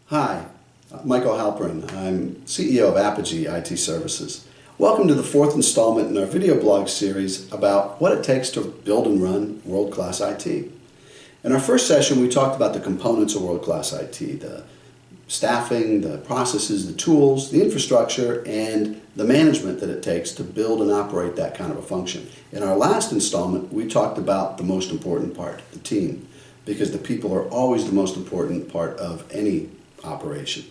Hi, Michael Halperin. I'm CEO of Apogee IT Services. Welcome to the fourth installment in our video blog series about what it takes to build and run world-class IT. In our first session, we talked about the components of world-class IT, the staffing, the processes, the tools, the infrastructure, and the management that it takes to build and operate that kind of a function. In our last installment, we talked about the most important part, the team, because the people are always the most important part of any operation.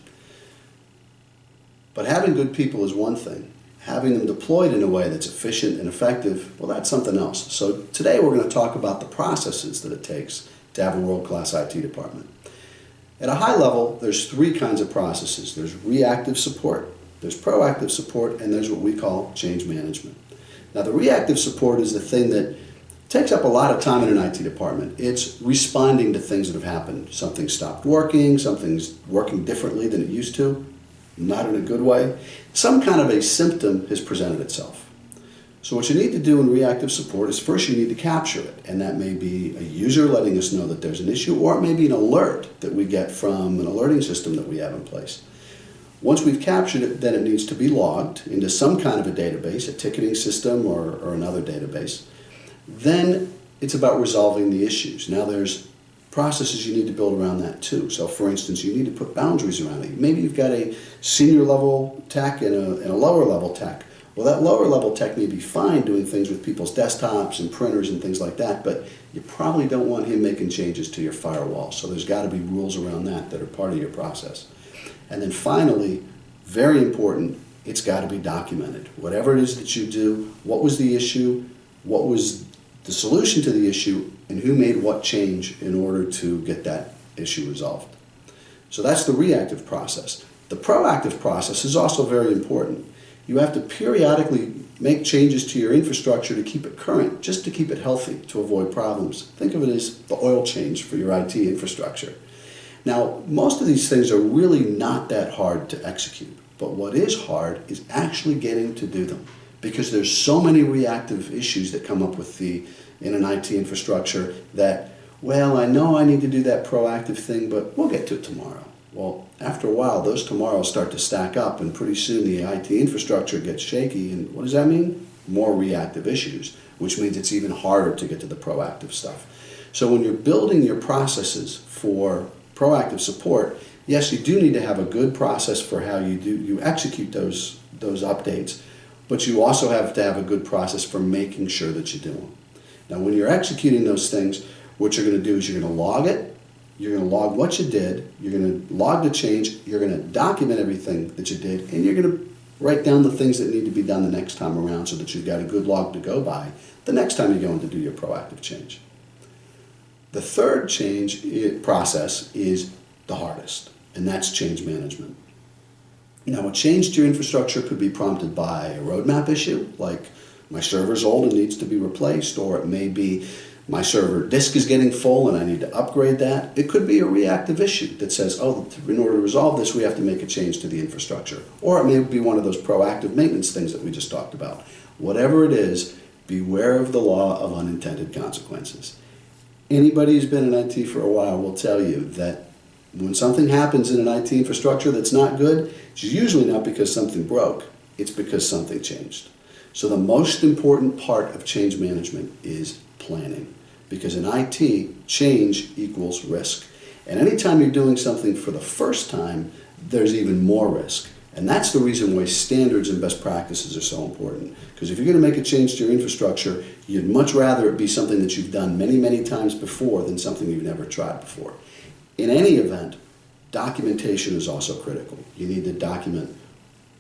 But having good people is one thing. Having them deployed in a way that's efficient and effective, well, that's something else. So today we're going to talk about the processes that it takes to have a world-class IT department. At a high level, there's three kinds of processes. There's reactive support, there's proactive support, and there's what we call change management. Now, the reactive support is the thing that takes up a lot of time in an IT department. It's responding to things that have happened. Something stopped working, something's working differently than it used to, not in a good way. Some kind of a symptom has presented itself. So what you need to do in reactive support is first you need to capture it, and that may be a user letting us know that there's an issue, or it may be an alert that we get from an alerting system that we have in place. Once we've captured it, then it needs to be logged into some kind of a database, a ticketing system or another database. Then it's about resolving the issues. Now there's processes you need to build around that too. So for instance, you need to put boundaries around it. Maybe you've got a senior level tech and a lower level tech. Well, that lower level tech may be fine doing things with people's desktops and printers and things like that, but you probably don't want him making changes to your firewall. So there's got to be rules around that are part of your process. And then finally, very important, it's got to be documented. Whatever it is that you do, what was the issue, what was the solution to the issue, and who made what change in order to get that issue resolved. So that's the reactive process. The proactive process is also very important. You have to periodically make changes to your infrastructure to keep it current, just to keep it healthy, to avoid problems. Think of it as the oil change for your IT infrastructure. Now, most of these things are really not that hard to execute, but what is hard is actually getting to do them, because there's so many reactive issues that come up in an IT infrastructure that, well, I know I need to do that proactive thing, but we'll get to it tomorrow. Well, after a while, those tomorrows start to stack up, and pretty soon the IT infrastructure gets shaky, and what does that mean? More reactive issues, which means it's even harder to get to the proactive stuff. So when you're building your processes for proactive support, yes, you do need to have a good process for how you execute those updates, but you also have to have a good process for making sure that you do them. Now, when you're executing those things, what you're going to do is you're going to log it, you're going to log what you did, you're going to log the change, you're going to document everything that you did, and you're going to write down the things that need to be done the next time around so that you've got a good log to go by the next time you're going to do your proactive change. The third process is the hardest, and that's change management. Now, a change to your infrastructure could be prompted by a roadmap issue, like my server's old and needs to be replaced, or it may be my server disk is getting full and I need to upgrade that. It could be a reactive issue that says, oh, in order to resolve this, we have to make a change to the infrastructure. Or it may be one of those proactive maintenance things that we just talked about. Whatever it is, beware of the law of unintended consequences. Anybody who's been in IT for a while will tell you that when something happens in an IT infrastructure that's not good, it's usually not because something broke, it's because something changed. So the most important part of change management is planning, because in IT, change equals risk. And anytime you're doing something for the first time, there's even more risk. And that's the reason why standards and best practices are so important. Because if you're going to make a change to your infrastructure, you'd much rather it be something that you've done many, many times before than something you've never tried before. In any event, documentation is also critical. You need to document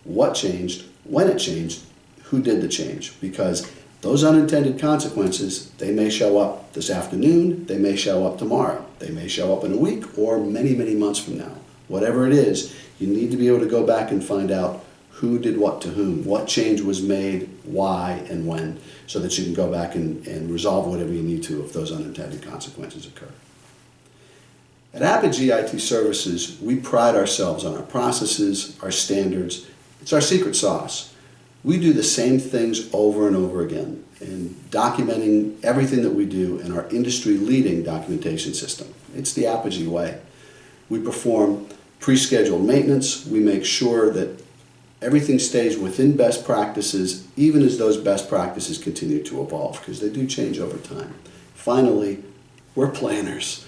what changed, when it changed, who did the change, because those unintended consequences, they may show up this afternoon, they may show up tomorrow, they may show up in a week or many, many months from now. Whatever it is, you need to be able to go back and find out who did what to whom, what change was made, why, and when, so that you can go back and resolve whatever you need to if those unintended consequences occur. At Apogee IT Services, we pride ourselves on our processes, our standards. It's our secret sauce. We do the same things over and over again in documenting everything that we do in our industry-leading documentation system. It's the Apogee way. We perform Pre-scheduled maintenance, we make sure that everything stays within best practices, even as those best practices continue to evolve, because they do change over time. Finally, we're planners.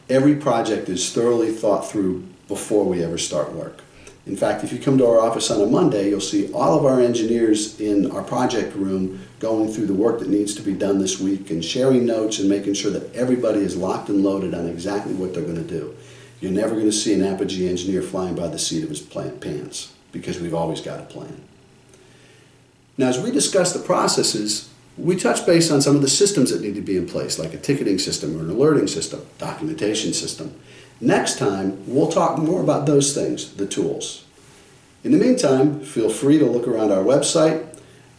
Every project is thoroughly thought through before we ever start work. In fact, if you come to our office on a Monday, you'll see all of our engineers in our project room going through the work that needs to be done this week and sharing notes and making sure that everybody is locked and loaded on exactly what they're going to do. You're never going to see an Apogee engineer flying by the seat of his pants, because we've always got a plan. Now, as we discuss the processes, we touch base on some of the systems that need to be in place, like a ticketing system or an alerting system, documentation system. Next time, we'll talk more about those things, the tools. In the meantime, feel free to look around our website,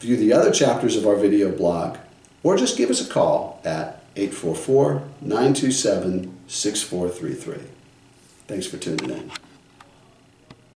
view the other chapters of our video blog, or just give us a call at 844-927-6433. Thanks for tuning in.